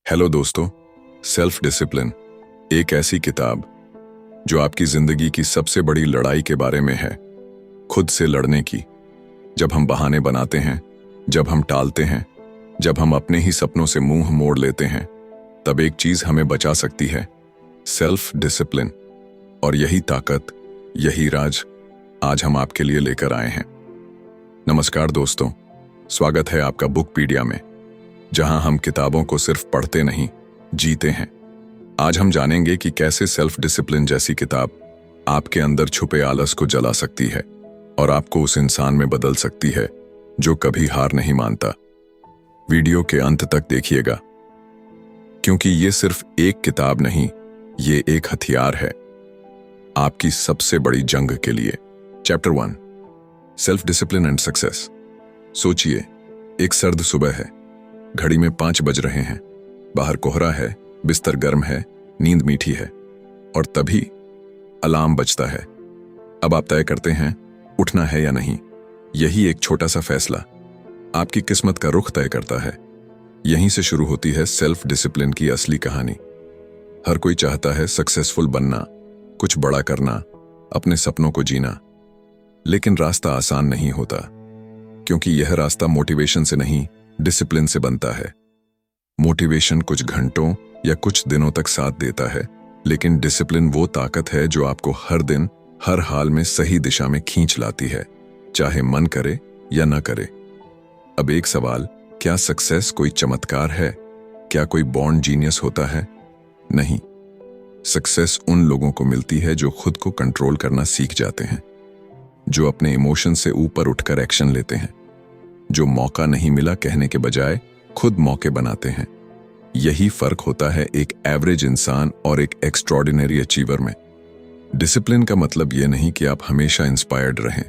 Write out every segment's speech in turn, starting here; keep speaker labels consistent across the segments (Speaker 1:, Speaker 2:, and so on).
Speaker 1: Hello दोस्तों, self discipline एक ऐसी किताब जो आपकी जिंदगी की सबसे बड़ी लड़ाई के बारे में है, खुद से लड़ने की। जब हम बहाने बनाते हैं, जब हम टालते हैं, जब हम अपने ही सपनों से मुंह मोड़ लेते हैं, तब एक चीज हमें बचा सकती है, सेल्फ डिसिप्लिन। और यही ताकत, यही राज आज हम आपके लिए लेकर आए हैं। नमस्कार दोस्तों, स्वागत है आपका बुकपीडिया में, जहां हम किताबों को सिर्फ पढ़ते नहीं, जीते हैं। आज हम जानेंगे कि कैसे सेल्फ डिसिप्लिन जैसी किताब आपके अंदर छुपे आलस को जला सकती है और आपको उस इंसान में बदल सकती है जो कभी हार नहीं मानता। वीडियो के अंत तक देखिएगा, क्योंकि ये सिर्फ एक किताब नहीं, ये एक हथियार है आपकी सबसे बड़ी जंग के लिए। Chapter 1, self discipline and success. सोचिए, एक सर्द सुबह है, घड़ी में 5 बज रहे हैं, बाहर कोहरा है, बिस्तर गर्म है, नींद मीठी है, और तभी अलार्म बजता है। अब आप तय करते हैं उठना है या नहीं। यही एक छोटा सा फैसला आपकी किस्मत का रुख तय करता है। यहीं से शुरू होती है सेल्फ डिसिप्लिन की असली कहानी। हर कोई चाहता है सक्सेसफुल बनना, कुछ बड़ा करना, अपने सपनों को जीना, लेकिन रास्ता आसान नहीं होता, क्योंकि यह रास्ता मोटिवेशन से नहीं, डिसिप्लिन से बनता है। मोटिवेशन कुछ घंटों या कुछ दिनों तक साथ देता है, लेकिन डिसिप्लिन वो ताकत है जो आपको हर दिन, हर हाल में सही दिशा में खींच लाती है, चाहे मन करे या न करे। अब एक सवाल, क्या सक्सेस कोई चमत्कार है? क्या कोई बॉर्न जीनियस होता है? नहीं। सक्सेस उन लोगों को मिलती है जो खुद को कंट्रोल करना सीख जाते हैं, जो अपने इमोशन से ऊपर उठकर एक्शन लेते हैं, जो मौका नहीं मिला कहने के बजाय खुद मौके बनाते हैं। यही फर्क होता है एक एवरेज इंसान और एक एक्स्ट्रॉर्डिनरी अचीवर में। डिसिप्लिन का मतलब यह नहीं कि आप हमेशा इंस्पायर्ड रहें।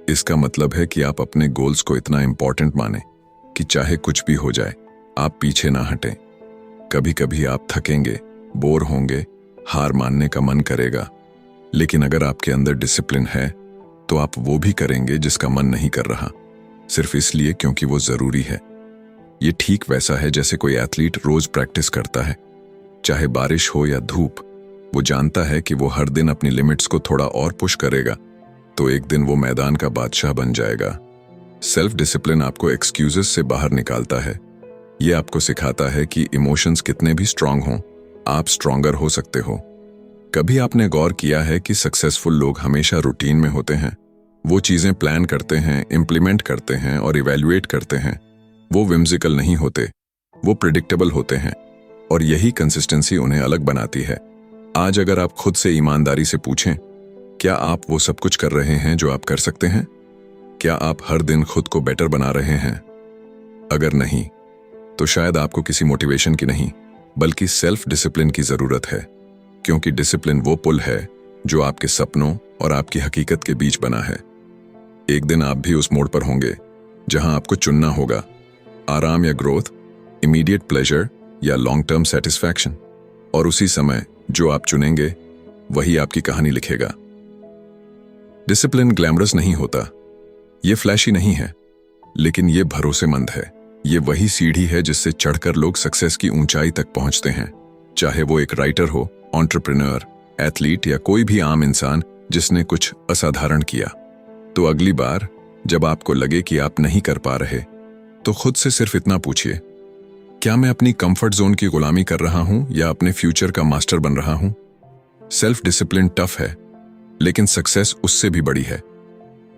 Speaker 1: इसका मतलब है कि आप अपने गोल्स को इतना इंपॉर्टेंट माने कि चाहे कुछ भी हो जाए, आप पीछे ना हटें। कभी कभी आप थकेंगे, बोर होंगे, हार मानने का मन करेगा, लेकिन अगर आपके अंदर डिसिप्लिन है तो आप वो भी करेंगे जिसका मन नहीं कर रहा, सिर्फ इसलिए क्योंकि वो जरूरी है। ये ठीक वैसा है जैसे कोई एथलीट रोज प्रैक्टिस करता है, चाहे बारिश हो या धूप। वो जानता है कि वो हर दिन अपनी लिमिट्स को थोड़ा और पुश करेगा तो एक दिन वो मैदान का बादशाह बन जाएगा। सेल्फ डिसिप्लिन आपको एक्सक्यूजेस से बाहर निकालता है। ये आपको सिखाता है कि इमोशंस कितने भी स्ट्रांग हों, आप स्ट्रांगर हो सकते हो। कभी आपने गौर किया है कि सक्सेसफुल लोग हमेशा रूटीन में होते हैं? वो चीजें प्लान करते हैं, इंप्लीमेंट करते हैं और इवैल्यूएट करते हैं। वो विम्सिकल नहीं होते, वो प्रिडिक्टेबल होते हैं, और यही कंसिस्टेंसी उन्हें अलग बनाती है। आज अगर आप खुद से ईमानदारी से पूछें, क्या आप वो सब कुछ कर रहे हैं जो आप कर सकते हैं? क्या आप हर दिन खुद को बेटर बना रहे हैं? अगर नहीं, तो शायद आपको किसी मोटिवेशन की नहीं, बल्कि सेल्फ डिसिप्लिन की जरूरत है, क्योंकि डिसिप्लिन वो पुल है जो आपके सपनों और आपकी हकीकत के बीच बना है। एक दिन आप भी उस मोड़ पर होंगे जहां आपको चुनना होगा, आराम या ग्रोथ, इमीडिएट प्लेजर या लॉन्ग टर्म सेटिस्फैक्शन, और उसी समय जो आप चुनेंगे वही आपकी कहानी लिखेगा। डिसिप्लिन ग्लैमरस नहीं होता, ये फ्लैशी नहीं है, लेकिन ये भरोसेमंद है। ये वही सीढ़ी है जिससे चढ़कर लोग सक्सेस की ऊंचाई तक पहुंचते हैं, चाहे वो एक राइटर हो, एंटरप्रेन्योर, एथलीट या कोई भी आम इंसान जिसने कुछ असाधारण किया। तो अगली बार जब आपको लगे कि आप नहीं कर पा रहे, तो खुद से सिर्फ इतना पूछिए, क्या मैं अपनी कंफर्ट जोन की गुलामी कर रहा हूं या अपने फ्यूचर का मास्टर बन रहा हूं? सेल्फ डिसिप्लिन टफ है, लेकिन सक्सेस उससे भी बड़ी है।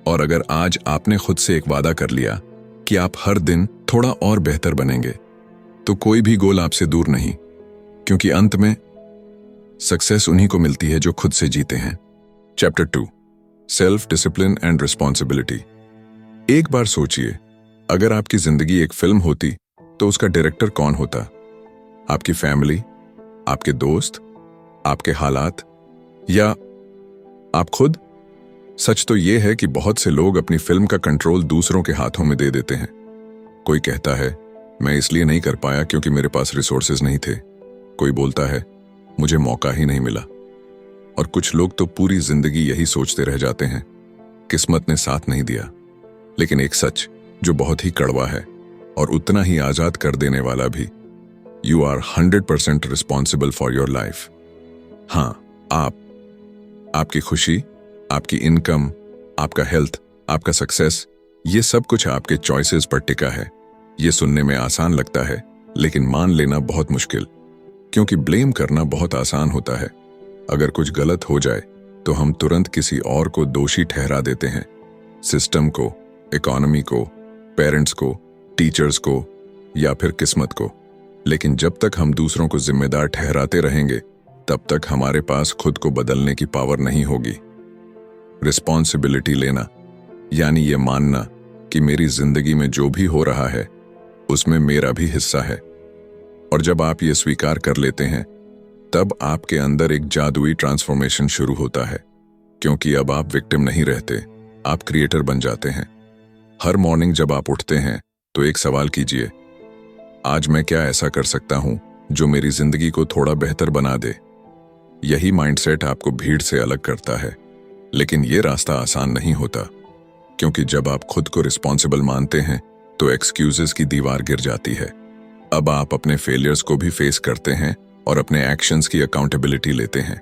Speaker 1: और अगर आज आपने खुद से एक वादा कर लिया कि आप हर दिन थोड़ा और बेहतर बनेंगे, तो कोई भी गोल आपसे दूर नहीं, क्योंकि अंत में सक्सेस उन्हीं को मिलती है जो खुद से जीते हैं। Chapter 2, self discipline and responsibility. एक बार सोचिए, अगर आपकी जिंदगी एक फिल्म होती तो उसका डायरेक्टर कौन होता? आपकी फैमिली, आपके दोस्त, आपके हालात, या आप खुद? सच तो यह है कि बहुत से लोग अपनी फिल्म का कंट्रोल दूसरों के हाथों में दे देते हैं। कोई कहता है, मैं इसलिए नहीं कर पाया क्योंकि मेरे पास रिसोर्सेज नहीं थे। कोई बोलता है, मुझे मौका ही नहीं मिला। और कुछ लोग तो पूरी जिंदगी यही सोचते रह जाते हैं, किस्मत ने साथ नहीं दिया। लेकिन एक सच जो बहुत ही कड़वा है और उतना ही आजाद कर देने वाला भी, you are 100% responsible for your life. हाँ, आपकी खुशी, आपकी इनकम, आपका हेल्थ, आपका सक्सेस, ये सब कुछ आपके चॉइसेस पर टिका है। ये सुनने में आसान लगता है, लेकिन मान लेना बहुत मुश्किल, क्योंकि ब्लेम करना बहुत आसान होता है। अगर कुछ गलत हो जाए तो हम तुरंत किसी और को दोषी ठहरा देते हैं, सिस्टम को, इकोनॉमी को, पेरेंट्स को, टीचर्स को या फिर किस्मत को। लेकिन जब तक हम दूसरों को जिम्मेदार ठहराते रहेंगे, तब तक हमारे पास खुद को बदलने की पावर नहीं होगी। रिस्पॉन्सिबिलिटी लेना यानी ये मानना कि मेरी जिंदगी में जो भी हो रहा है उसमें मेरा भी हिस्सा है। और जब आप ये स्वीकार कर लेते हैं, तब आपके अंदर एक जादुई ट्रांसफॉर्मेशन शुरू होता है, क्योंकि अब आप विक्टिम नहीं रहते, आप क्रिएटर बन जाते हैं। हर मॉर्निंग जब आप उठते हैं तो एक सवाल कीजिए, आज मैं क्या ऐसा कर सकता हूं जो मेरी जिंदगी को थोड़ा बेहतर बना दे। यही माइंडसेट आपको भीड़ से अलग करता है। लेकिन ये रास्ता आसान नहीं होता, क्योंकि जब आप खुद को रिस्पॉन्सिबल मानते हैं तो एक्सक्यूजेस की दीवार गिर जाती है। अब आप अपने फेलियर्स को भी फेस करते हैं और अपने एक्शंस की अकाउंटेबिलिटी लेते हैं।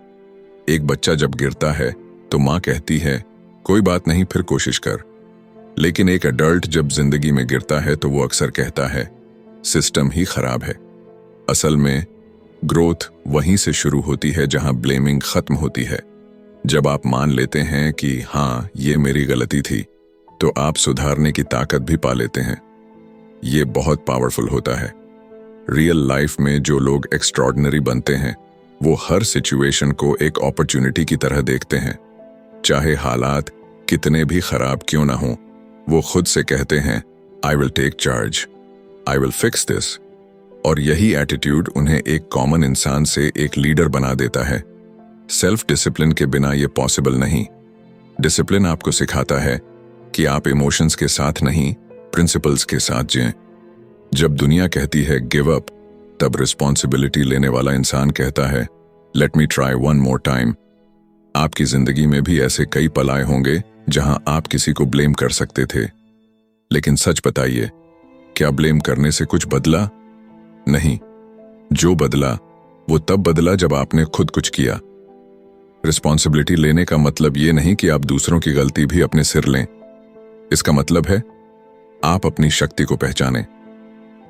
Speaker 1: एक बच्चा जब गिरता है तो माँ कहती है, कोई बात नहीं, फिर कोशिश कर। लेकिन एक एडल्ट जब जिंदगी में गिरता है तो वो अक्सर कहता है, सिस्टम ही खराब है। असल में ग्रोथ वहीं से शुरू होती है जहां ब्लेमिंग खत्म होती है। जब आप मान लेते हैं कि हाँ, ये मेरी गलती थी, तो आप सुधारने की ताकत भी पा लेते हैं। ये बहुत पावरफुल होता है। रियल लाइफ में जो लोग एक्स्ट्रॉर्डिनरी बनते हैं, वो हर सिचुएशन को एक अपॉर्चुनिटी की तरह देखते हैं। चाहे हालात कितने भी खराब क्यों ना हों, वो खुद से कहते हैं, I will take charge, I will fix this. और यही एटीट्यूड उन्हें एक कॉमन इंसान से एक लीडर बना देता है। सेल्फ डिसिप्लिन के बिना ये पॉसिबल नहीं। डिसिप्लिन आपको सिखाता है कि आप इमोशंस के साथ नहीं, प्रिंसिपल्स के साथ जिएं। जब दुनिया कहती है गिव अप, तब रिस्पॉन्सिबिलिटी लेने वाला इंसान कहता है, let me try one more time. आपकी जिंदगी में भी ऐसे कई पल आए होंगे जहां आप किसी को ब्लेम कर सकते थे, लेकिन सच बताइए, क्या ब्लेम करने से कुछ बदला? नहीं। जो बदला वो तब बदला जब आपने खुद कुछ किया। रिस्पॉन्सिबिलिटी लेने का मतलब ये नहीं कि आप दूसरों की गलती भी अपने सिर लें। इसका मतलब है आप अपनी शक्ति को पहचानें।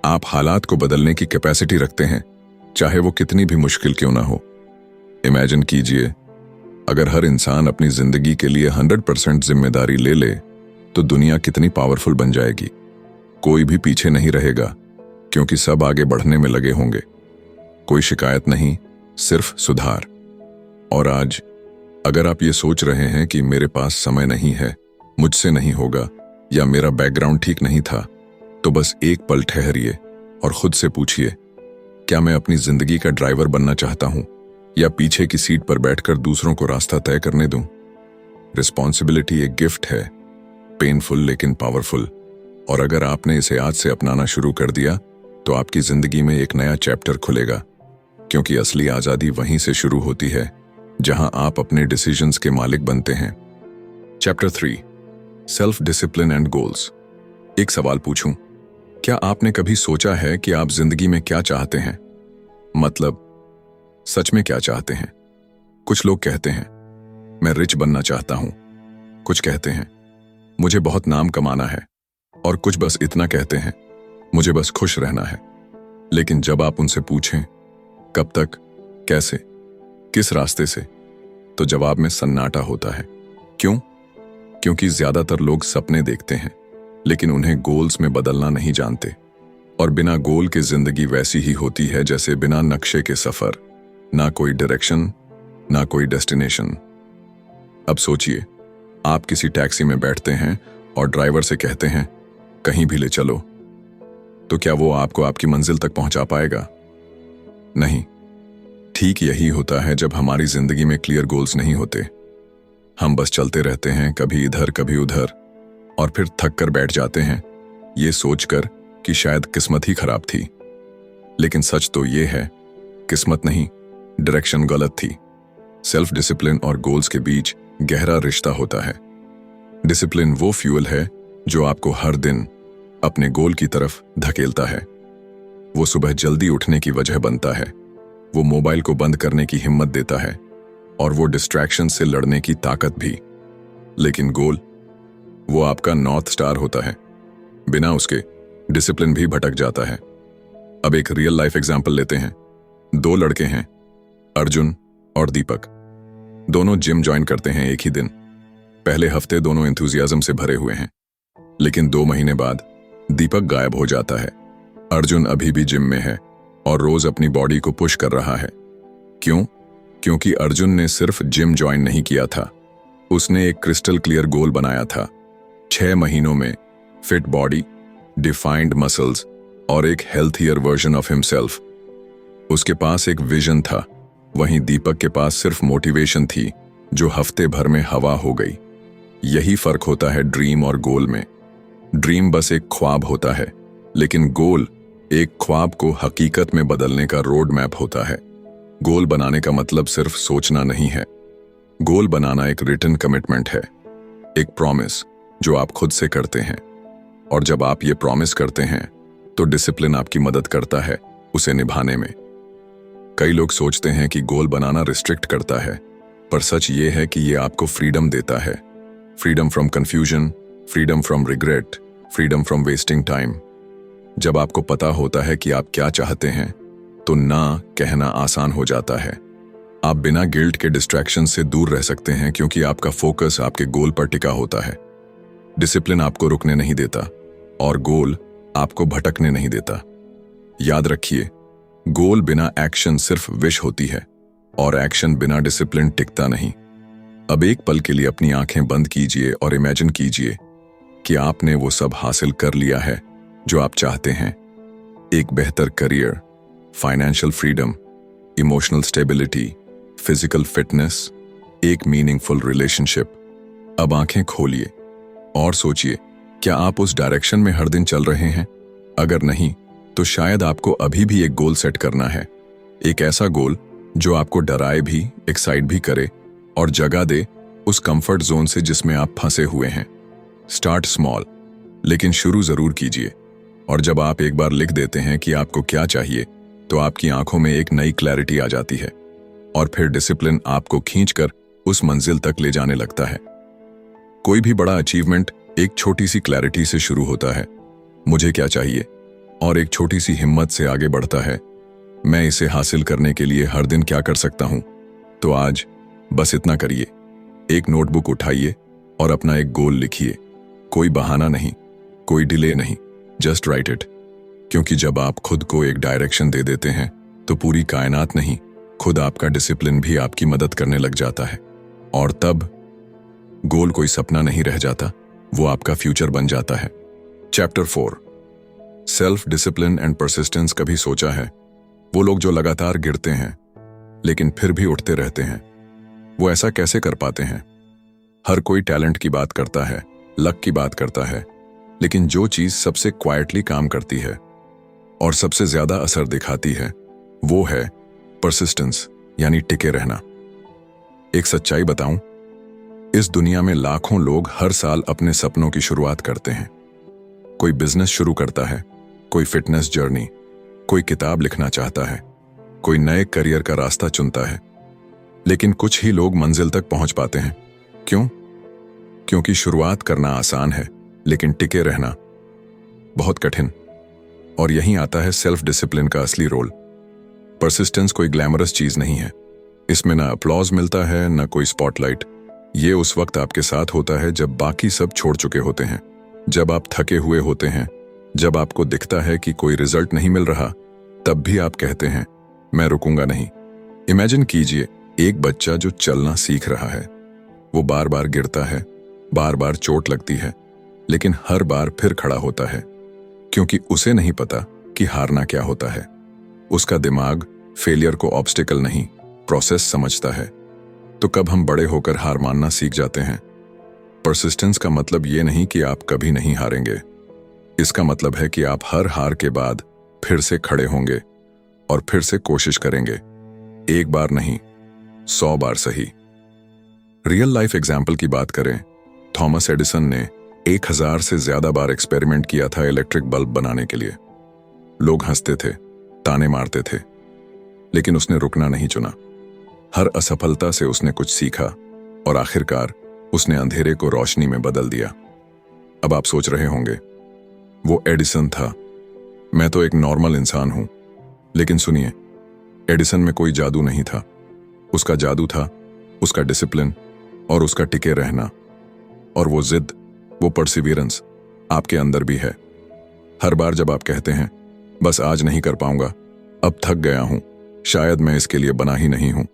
Speaker 1: आप हालात को बदलने की कैपेसिटी रखते हैं, चाहे वो कितनी भी मुश्किल क्यों ना हो। इमेजिन कीजिए, अगर हर इंसान अपनी जिंदगी के लिए 100% जिम्मेदारी ले ले, तो दुनिया कितनी पावरफुल बन जाएगी। कोई भी पीछे नहीं रहेगा, क्योंकि सब आगे बढ़ने में लगे होंगे। कोई शिकायत नहीं, सिर्फ सुधार। और आज अगर आप ये सोच रहे हैं कि मेरे पास समय नहीं है, मुझसे नहीं होगा, या मेरा बैकग्राउंड ठीक नहीं था, तो बस एक पल ठहरिए और खुद से पूछिए, क्या मैं अपनी जिंदगी का ड्राइवर बनना चाहता हूं, या पीछे की सीट पर बैठकर दूसरों को रास्ता तय करने दूं? रिस्पॉन्सिबिलिटी एक गिफ्ट है, पेनफुल लेकिन पावरफुल। और अगर आपने इसे आज से अपनाना शुरू कर दिया, तो आपकी जिंदगी में एक नया चैप्टर खुलेगा, क्योंकि असली आजादी वहीं से शुरू होती है जहां आप अपने डिसीजंस के मालिक बनते हैं। Chapter 3, self discipline and goals. एक सवाल पूछूं, क्या आपने कभी सोचा है कि आप जिंदगी में क्या चाहते हैं? मतलब सच में क्या चाहते हैं? कुछ लोग कहते हैं, मैं रिच बनना चाहता हूं। कुछ कहते हैं, मुझे बहुत नाम कमाना है। और कुछ बस इतना कहते हैं, मुझे बस खुश रहना है। लेकिन जब आप उनसे पूछें, कब तक, कैसे, किस रास्ते से, तो जवाब में सन्नाटा होता है। क्यों? क्योंकि ज्यादातर लोग सपने देखते हैं, लेकिन उन्हें गोल्स में बदलना नहीं जानते। और बिना गोल के जिंदगी वैसी ही होती है जैसे बिना नक्शे के सफर, ना कोई डायरेक्शन, ना कोई डेस्टिनेशन। अब सोचिए, आप किसी टैक्सी में बैठते हैं और ड्राइवर से कहते हैं, कहीं भी ले चलो, तो क्या वो आपको आपकी मंजिल तक पहुंचा पाएगा? नहीं। ठीक यही होता है जब हमारी जिंदगी में क्लियर गोल्स नहीं होते। हम बस चलते रहते हैं, कभी इधर कभी उधर, और फिर थक कर बैठ जाते हैं, ये सोचकर कि शायद किस्मत ही खराब थी। लेकिन सच तो ये है, किस्मत नहीं, डायरेक्शन गलत थी। सेल्फ डिसिप्लिन और गोल्स के बीच गहरा रिश्ता होता है। डिसिप्लिन वो फ्यूल है जो आपको हर दिन अपने गोल की तरफ धकेलता है। वो सुबह जल्दी उठने की वजह बनता है, वो मोबाइल को बंद करने की हिम्मत देता है, और वो डिस्ट्रैक्शन से लड़ने की ताकत भी। लेकिन गोल, वो आपका नॉर्थ स्टार होता है। बिना उसके डिसिप्लिन भी भटक जाता है। अब एक रियल लाइफ एग्जाम्पल लेते हैं। दो लड़के हैं, अर्जुन और दीपक। दोनों जिम ज्वाइन करते हैं एक ही दिन। पहले हफ्ते दोनों एंथुजियाज्म से भरे हुए हैं, लेकिन 2 महीने बाद दीपक गायब हो जाता है। अर्जुन अभी भी जिम में है और रोज अपनी बॉडी को पुश कर रहा है। क्यों? क्योंकि अर्जुन ने सिर्फ जिम ज्वाइन नहीं किया था, उसने एक क्रिस्टल क्लियर गोल बनाया था। 6 महीनों में फिट बॉडी, डिफाइंड मसल्स और एक हेल्थियर वर्जन ऑफ हिमसेल्फ। उसके पास एक विजन था, वहीं दीपक के पास सिर्फ मोटिवेशन थी, जो हफ्ते भर में हवा हो गई। यही फर्क होता है ड्रीम और गोल में। ड्रीम बस एक ख्वाब होता है, लेकिन गोल एक ख्वाब को हकीकत में बदलने का रोड मैप होता है। गोल बनाने का मतलब सिर्फ सोचना नहीं है। गोल बनाना एक रिटन कमिटमेंट है, एक प्रॉमिस जो आप खुद से करते हैं। और जब आप ये प्रॉमिस करते हैं तो डिसिप्लिन आपकी मदद करता है उसे निभाने में। कई लोग सोचते हैं कि गोल बनाना रिस्ट्रिक्ट करता है, पर सच ये है कि ये आपको फ्रीडम देता है। Freedom from confusion, freedom from regret, freedom from wasting time. जब आपको पता होता है कि आप क्या चाहते हैं तो ना कहना आसान हो जाता है। आप बिना गिल्ट के डिस्ट्रैक्शन से दूर रह सकते हैं, क्योंकि आपका फोकस आपके गोल पर टिका होता है। डिसिप्लिन आपको रुकने नहीं देता और गोल आपको भटकने नहीं देता। याद रखिए, गोल बिना एक्शन सिर्फ विश होती है, और एक्शन बिना डिसिप्लिन टिकता नहीं। अब एक पल के लिए अपनी आंखें बंद कीजिए और इमेजिन कीजिए कि आपने वो सब हासिल कर लिया है जो आप चाहते हैं। एक बेहतर career, financial freedom, emotional stability, physical fitness, एक मीनिंगफुल रिलेशनशिप। अब आंखें खोलिए और सोचिए, क्या आप उस डायरेक्शन में हर दिन चल रहे हैं? अगर नहीं, तो शायद आपको अभी भी एक गोल सेट करना है। एक ऐसा गोल जो आपको डराए भी, एक्साइट भी करे और जगह दे उस कंफर्ट जोन से जिसमें आप फंसे हुए हैं। स्टार्ट स्मॉल, लेकिन शुरू जरूर कीजिए। और जब आप एक बार लिख देते हैं कि आपको क्या चाहिए, तो आपकी आंखों में एक नई क्लैरिटी आ जाती है, और फिर डिसिप्लिन आपको खींचकर उस मंजिल तक ले जाने लगता है। कोई भी बड़ा अचीवमेंट एक छोटी सी क्लैरिटी से शुरू होता है, मुझे क्या चाहिए, और एक छोटी सी हिम्मत से आगे बढ़ता है, मैं इसे हासिल करने के लिए हर दिन क्या कर सकता हूं। तो आज बस इतना करिए, एक नोटबुक उठाइए और अपना एक गोल लिखिए। कोई बहाना नहीं, कोई डिले नहीं, जस्ट राइट इट। क्योंकि जब आप खुद को एक डायरेक्शन दे देते हैं तो पूरी कायनात नहीं, खुद आपका डिसिप्लिन भी आपकी मदद करने लग जाता है। और तब गोल कोई सपना नहीं रह जाता, वो आपका फ्यूचर बन जाता है। Chapter 4, self discipline and persistence. कभी सोचा है, वो लोग जो लगातार गिरते हैं लेकिन फिर भी उठते रहते हैं, वो ऐसा कैसे कर पाते हैं? हर कोई टैलेंट की बात करता है, लक की बात करता है, लेकिन जो चीज सबसे क्वाइटली काम करती है और सबसे ज्यादा असर दिखाती है, वो है परसिस्टेंस, यानी टिके रहना। एक सच्चाई बताऊं, इस दुनिया में लाखों लोग हर साल अपने सपनों की शुरुआत करते हैं। कोई बिजनेस शुरू करता है, कोई फिटनेस जर्नी, कोई किताब लिखना चाहता है, कोई नए करियर का रास्ता चुनता है, लेकिन कुछ ही लोग मंजिल तक पहुंच पाते हैं। क्यों? क्योंकि शुरुआत करना आसान है, लेकिन टिके रहना बहुत कठिन। और यहीं आता है सेल्फ डिसिप्लिन का असली रोल। परसिस्टेंस कोई ग्लैमरस चीज नहीं है, इसमें ना अपलॉज मिलता है, ना कोई स्पॉटलाइट। ये उस वक्त आपके साथ होता है जब बाकी सब छोड़ चुके होते हैं, जब आप थके हुए होते हैं, जब आपको दिखता है कि कोई रिजल्ट नहीं मिल रहा, तब भी आप कहते हैं, मैं रुकूंगा नहीं। इमेजिन कीजिए, एक बच्चा जो चलना सीख रहा है, वो बार बार गिरता है, बार बार चोट लगती है, लेकिन हर बार फिर खड़ा होता है, क्योंकि उसे नहीं पता कि हारना क्या होता है। उसका दिमाग फेलियर को ऑब्स्टिकल नहीं, प्रोसेस समझता है। तो कब हम बड़े होकर हार मानना सीख जाते हैं? परसिस्टेंस का मतलब ये नहीं कि आप कभी नहीं हारेंगे, इसका मतलब है कि आप हर हार के बाद फिर से खड़े होंगे और फिर से कोशिश करेंगे। एक बार नहीं, 100 बार सही। रियल लाइफ एग्जाम्पल की बात करें, थॉमस एडिसन ने 1000 से ज्यादा बार एक्सपेरिमेंट किया था इलेक्ट्रिक बल्ब बनाने के लिए। लोग हंसते थे, ताने मारते थे, लेकिन उसने रुकना नहीं चुना। हर असफलता से उसने कुछ सीखा और आखिरकार उसने अंधेरे को रोशनी में बदल दिया। अब आप सोच रहे होंगे, वो एडिसन था, मैं तो एक नॉर्मल इंसान हूं। लेकिन सुनिए, एडिसन में कोई जादू नहीं था। उसका जादू था उसका डिसिप्लिन और उसका टिके रहना। और वो जिद, वो परसिवियरेंस आपके अंदर भी है। हर बार जब आप कहते हैं बस आज नहीं कर पाऊंगा, अब थक गया हूं, शायद मैं इसके लिए बना ही नहीं हूं,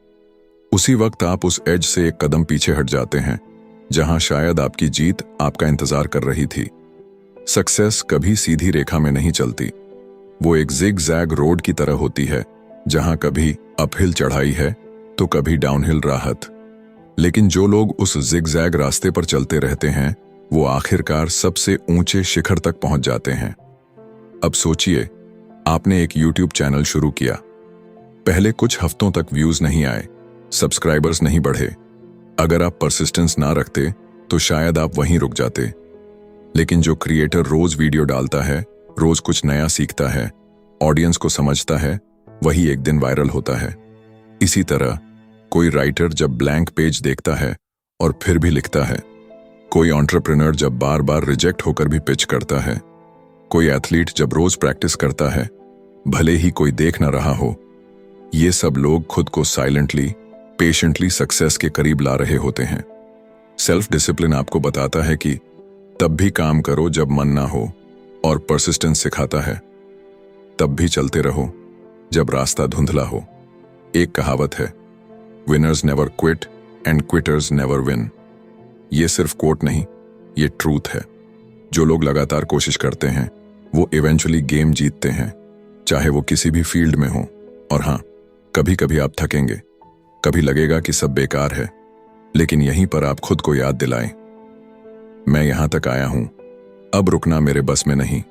Speaker 1: उसी वक्त आप उस एज से एक कदम पीछे हट जाते हैं जहां शायद आपकी जीत आपका इंतजार कर रही थी। सक्सेस कभी सीधी रेखा में नहीं चलती। वो एक जिग जैग रोड की तरह होती है, जहां कभी अपहिल चढ़ाई है तो कभी डाउनहिल राहत। लेकिन जो लोग उस जिग जैग रास्ते पर चलते रहते हैं, वो आखिरकार सबसे ऊंचे शिखर तक पहुंच जाते हैं। अब सोचिए, आपने एक YouTube चैनल शुरू किया। पहले कुछ हफ्तों तक व्यूज नहीं आए, सब्सक्राइबर्स नहीं बढ़े। अगर आप परसिस्टेंस ना रखते तो शायद आप वहीं रुक जाते। लेकिन जो क्रिएटर रोज वीडियो डालता है, रोज कुछ नया सीखता है, ऑडियंस को समझता है, वही एक दिन वायरल होता है। इसी तरह कोई राइटर जब ब्लैंक पेज देखता है और फिर भी लिखता है, कोई एंटरप्रेन्योर जब बार बार रिजेक्ट होकर भी पिच करता है, कोई एथलीट जब रोज प्रैक्टिस करता है, भले ही कोई देख ना रहा हो, ये सब लोग खुद को साइलेंटली, पेशेंटली सक्सेस के करीब ला रहे होते हैं। सेल्फ डिसिप्लिन आपको बताता है कि तब भी काम करो जब मन ना हो, और परसिस्टेंस सिखाता है तब भी चलते रहो जब रास्ता धुंधला हो। एक कहावत है, winners never quit and quitters never win. ये सिर्फ कोट नहीं, ये ट्रूथ है। जो लोग लगातार कोशिश करते हैं वो इवेंचुअली गेम जीतते हैं, चाहे वो किसी भी फील्ड में हो। और हाँ, कभी कभी आप थकेंगे, कभी लगेगा कि सब बेकार है, लेकिन यहीं पर आप खुद को याद दिलाएं, मैं यहां तक आया हूं, अब रुकना मेरे बस में नहीं।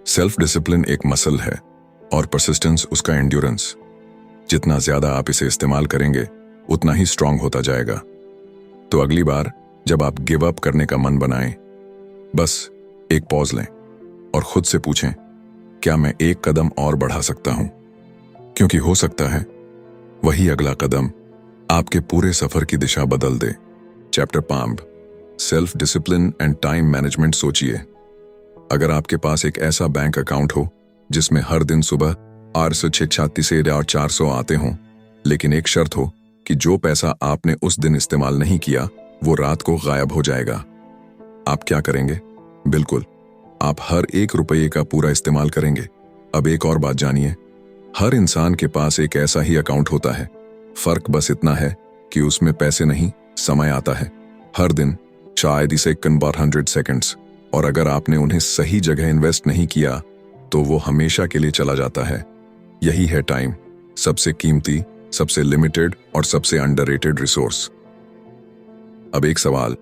Speaker 1: सेल्फ डिसिप्लिन एक मसल है और परसिस्टेंस उसका एंड्योरेंस। जितना ज्यादा आप इसे इस्तेमाल करेंगे, उतना ही स्ट्रांग होता जाएगा। तो अगली बार जब आप गिव अप करने का मन बनाएं, बस एक पॉज लें और खुद से पूछें, क्या मैं एक कदम और बढ़ा सकता हूं? क्योंकि हो सकता है वही अगला कदम आपके पूरे सफर की दिशा बदल दे। Chapter 5, self discipline and time management. सोचिए, अगर आपके पास एक ऐसा बैंक अकाउंट हो जिसमें हर दिन सुबह 836 से 400 आते हों, लेकिन एक शर्त हो कि जो पैसा आपने उस दिन इस्तेमाल नहीं किया वो रात को गायब हो जाएगा, आप क्या करेंगे? बिल्कुल, आप हर एक रुपये का पूरा इस्तेमाल करेंगे। अब एक और बात जानिए, हर इंसान के पास एक ऐसा ही अकाउंट होता है। फर्क बस इतना है कि उसमें पैसे नहीं, समय आता है। हर दिन शायद इसे कन्वर्ट 100 सेकंड्स, और अगर आपने उन्हें सही जगह इन्वेस्ट नहीं किया तो वो हमेशा के लिए चला जाता है। यही है टाइम, सबसे कीमती, सबसे लिमिटेड और सबसे अंडररेटेड रिसोर्स। अब एक सवाल,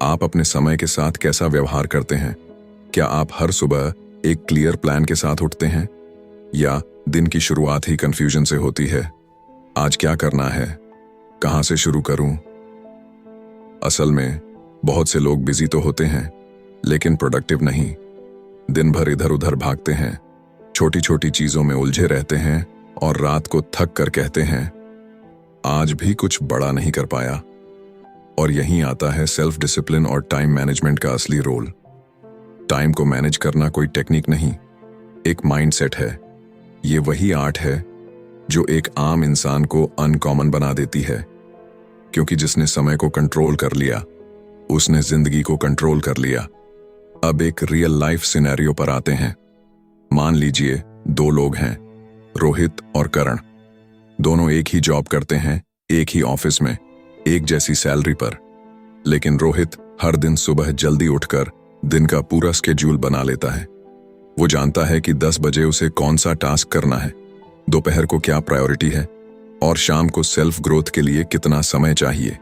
Speaker 1: आप अपने समय के साथ कैसा व्यवहार करते हैं? क्या आप हर सुबह एक क्लियर प्लान के साथ उठते हैं, या दिन की शुरुआत ही कंफ्यूजन से होती है? आज क्या करना है, कहां से शुरू करूं? असल में बहुत से लोग बिजी तो होते हैं, लेकिन प्रोडक्टिव नहीं। दिन भर इधर उधर भागते हैं, छोटी छोटी चीजों में उलझे रहते हैं और रात को थक कर कहते हैं, आज भी कुछ बड़ा नहीं कर पाया। और यहीं आता है सेल्फ डिसिप्लिन और टाइम मैनेजमेंट का असली रोल। टाइम को मैनेज करना कोई टेक्निक नहीं, एक माइंडसेट है। ये वही आर्ट है जो एक आम इंसान को अनकॉमन बना देती है, क्योंकि जिसने समय को कंट्रोल कर लिया, उसने जिंदगी को कंट्रोल कर लिया। अब एक रियल लाइफ सिनेरियो पर आते हैं। मान लीजिए 2 लोग हैं, रोहित और करण। दोनों एक ही जॉब करते हैं, एक ही ऑफिस में, एक जैसी सैलरी पर। लेकिन रोहित हर दिन सुबह जल्दी उठकर दिन का पूरा स्केड्यूल बना लेता है। वो जानता है कि 10 बजे उसे कौन सा टास्क करना है, दोपहर को क्या प्रायोरिटी है, और शाम को सेल्फ ग्रोथ के लिए कितना समय चाहिए।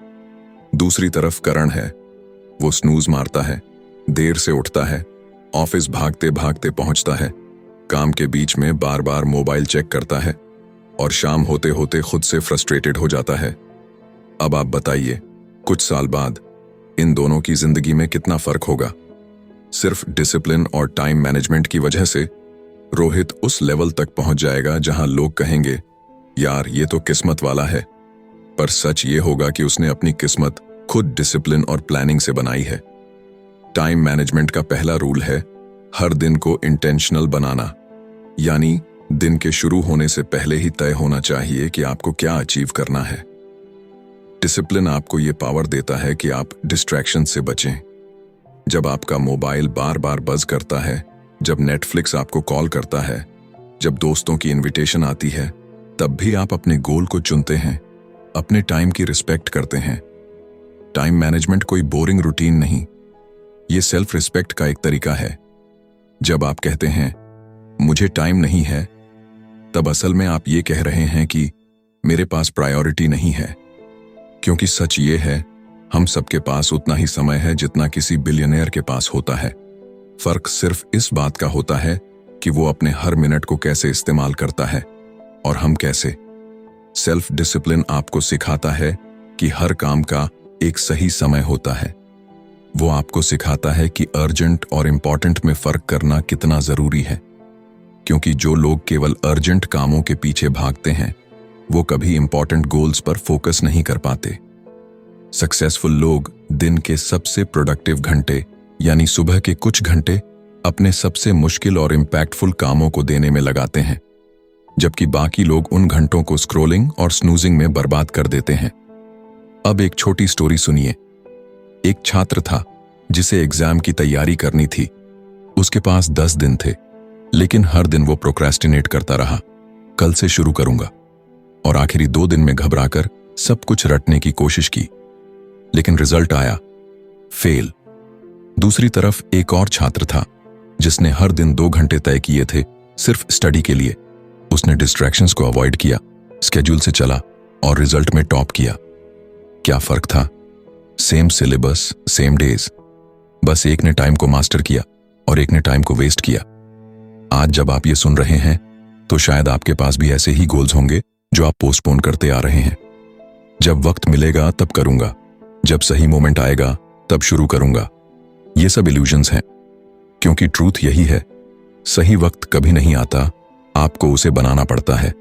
Speaker 1: दूसरी तरफ करण है, वो स्नूज मारता है, देर से उठता है, ऑफिस भागते भागते पहुंचता है, काम के बीच में बार बार मोबाइल चेक करता है, और शाम होते होते खुद से फ्रस्ट्रेटेड हो जाता है। अब आप बताइए, कुछ साल बाद इन दोनों की जिंदगी में कितना फर्क होगा? सिर्फ डिसिप्लिन और टाइम मैनेजमेंट की वजह से रोहित उस लेवल तक पहुंच जाएगा जहां लोग कहेंगे, यार ये तो किस्मत वाला है। पर सच ये होगा कि उसने अपनी किस्मत खुद डिसिप्लिन और प्लानिंग से बनाई है। टाइम मैनेजमेंट का पहला रूल है हर दिन को इंटेंशनल बनाना, यानी दिन के शुरू होने से पहले ही तय होना चाहिए कि आपको क्या अचीव करना है। डिसिप्लिन आपको यह पावर देता है कि आप डिस्ट्रैक्शन से बचें। जब आपका मोबाइल बार बार बज करता है, जब नेटफ्लिक्स आपको कॉल करता है, जब दोस्तों की इनविटेशन आती है, तब भी आप अपने गोल को चुनते हैं, अपने टाइम की रिस्पेक्ट करते हैं। टाइम मैनेजमेंट कोई बोरिंग रूटीन नहीं, ये सेल्फ रिस्पेक्ट का एक तरीका है। जब आप कहते हैं मुझे टाइम नहीं है, तब असल में आप ये कह रहे हैं कि मेरे पास प्रायोरिटी नहीं है। क्योंकि सच ये है, हम सबके पास उतना ही समय है जितना किसी बिलियनियर के पास होता है। फर्क सिर्फ इस बात का होता है कि वो अपने हर मिनट को कैसे इस्तेमाल करता है और हम कैसे। सेल्फ डिसिप्लिन आपको सिखाता है कि हर काम का एक सही समय होता है। वो आपको सिखाता है कि अर्जेंट और इंपॉर्टेंट में फर्क करना कितना जरूरी है। क्योंकि जो लोग केवल अर्जेंट कामों के पीछे भागते हैं, वो कभी इंपॉर्टेंट गोल्स पर फोकस नहीं कर पाते। सक्सेसफुल लोग दिन के सबसे प्रोडक्टिव घंटे, यानी सुबह के कुछ घंटे, अपने सबसे मुश्किल और इंपैक्टफुल कामों को देने में लगाते हैं, जबकि बाकी लोग उन घंटों को स्क्रोलिंग और स्नूजिंग में बर्बाद कर देते हैं। अब एक छोटी स्टोरी सुनिए। एक छात्र था जिसे एग्जाम की तैयारी करनी थी। उसके पास 10 दिन थे, लेकिन हर दिन वो प्रोक्रेस्टिनेट करता रहा, कल से शुरू करूंगा, और आखिरी 2 दिन में घबराकर सब कुछ रटने की कोशिश की, लेकिन रिजल्ट आया फेल। दूसरी तरफ एक और छात्र था जिसने हर दिन 2 घंटे तय किए थे सिर्फ स्टडी के लिए। उसने डिस्ट्रैक्शंस को अवॉइड किया, स्केड्यूल से चला और रिजल्ट में टॉप किया। क्या फर्क था? सेम सिलेबस, सेम डेज, बस एक ने टाइम को मास्टर किया और एक ने टाइम को वेस्ट किया। आज जब आप ये सुन रहे हैं, तो शायद आपके पास भी ऐसे ही गोल्स होंगे जो आप पोस्टपोन करते आ रहे हैं। जब वक्त मिलेगा तब करूंगा, जब सही मोमेंट आएगा तब शुरू करूंगा। ये सब इल्यूजन्स हैं, क्योंकि ट्रूथ यही है, सही वक्त कभी नहीं आता, आपको उसे बनाना पड़ता है।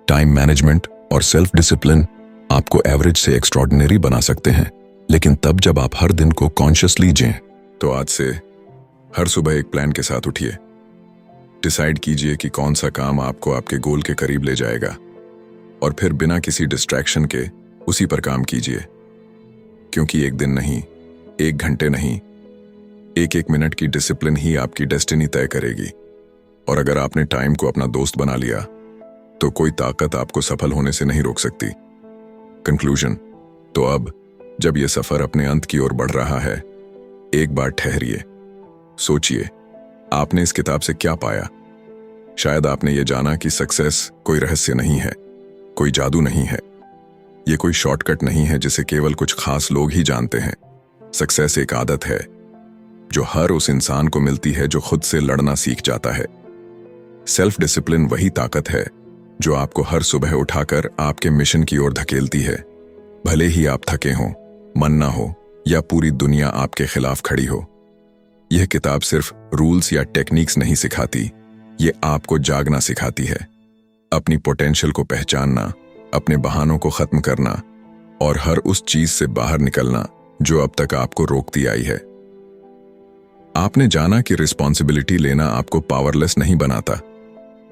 Speaker 1: टाइम मैनेजमेंट और सेल्फ डिसिप्लिन आपको एवरेज से एक्स्ट्रॉर्डिनरी बना सकते हैं, लेकिन तब जब आप हर दिन को कॉन्शियसली जिएं। तो आज से हर सुबह एक प्लान के साथ उठिए। डिसाइड कीजिए कि कौन सा काम आपको आपके गोल के करीब ले जाएगा, और फिर बिना किसी डिस्ट्रैक्शन के उसी पर काम कीजिए। क्योंकि एक दिन नहीं, एक घंटे नहीं, एक एक मिनट की डिसिप्लिन ही आपकी डेस्टिनी तय करेगी। और अगर आपने टाइम को अपना दोस्त बना लिया, तो कोई ताकत आपको सफल होने से नहीं रोक सकती। कंक्लूजन, तो अब जब यह सफर अपने अंत की ओर बढ़ रहा है, एक बार ठहरिए, सोचिए, आपने इस किताब से क्या पाया। शायद आपने ये जाना कि सक्सेस कोई रहस्य नहीं है, कोई जादू नहीं है, ये कोई शॉर्टकट नहीं है जिसे केवल कुछ खास लोग ही जानते हैं। सक्सेस एक आदत है जो हर उस इंसान को मिलती है जो खुद से लड़ना सीख जाता है। सेल्फ डिसिप्लिन वही ताकत है जो आपको हर सुबह उठाकर आपके मिशन की ओर धकेलती है, भले ही आप थके हों, मन ना हो, या पूरी दुनिया आपके खिलाफ खड़ी हो। यह किताब सिर्फ रूल्स या टेक्निक्स नहीं सिखाती, ये आपको जागना सिखाती है, अपनी पोटेंशियल को पहचानना, अपने बहानों को खत्म करना, और हर उस चीज से बाहर निकलना जो अब तक आपको रोकती आई है। आपने जाना कि रिस्पॉन्सिबिलिटी लेना आपको पावरलेस नहीं बनाता,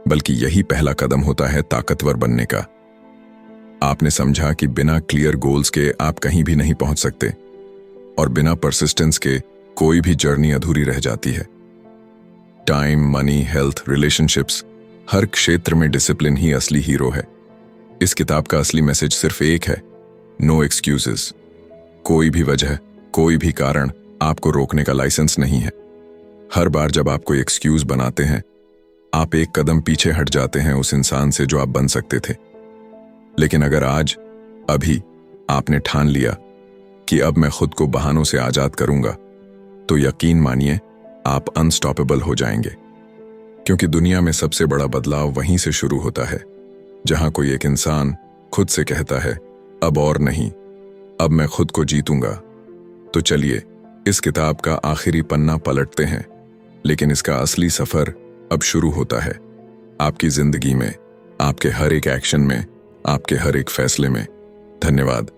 Speaker 1: बल्कि यही पहला कदम होता है ताकतवर बनने का। आपने समझा कि बिना क्लियर गोल्स के आप कहीं भी नहीं पहुंच सकते, और बिना परसिस्टेंस के कोई भी जर्नी अधूरी रह जाती है। टाइम, मनी, हेल्थ, रिलेशनशिप्स, हर क्षेत्र में डिसिप्लिन ही असली हीरो है। इस किताब का असली मैसेज सिर्फ एक है, नो एक्सक्यूजेस। कोई भी वजह, कोई भी कारण आपको रोकने का लाइसेंस नहीं है। हर बार जब आप कोई एक्सक्यूज बनाते हैं, आप एक कदम पीछे हट जाते हैं उस इंसान से जो आप बन सकते थे। लेकिन अगर आज, अभी आपने ठान लिया कि अब मैं खुद को बहानों से आजाद करूंगा, तो यकीन मानिए आप अनस्टॉपेबल हो जाएंगे। क्योंकि दुनिया में सबसे बड़ा बदलाव वहीं से शुरू होता है जहां कोई एक इंसान खुद से कहता है, अब और नहीं, अब मैं खुद को जीतूंगा। तो चलिए इस किताब का आखिरी पन्ना पलटते हैं, लेकिन इसका असली सफर अब शुरू होता है आपकी जिंदगी में, आपके हर एक एक्शन में, आपके हर एक फैसले में। धन्यवाद।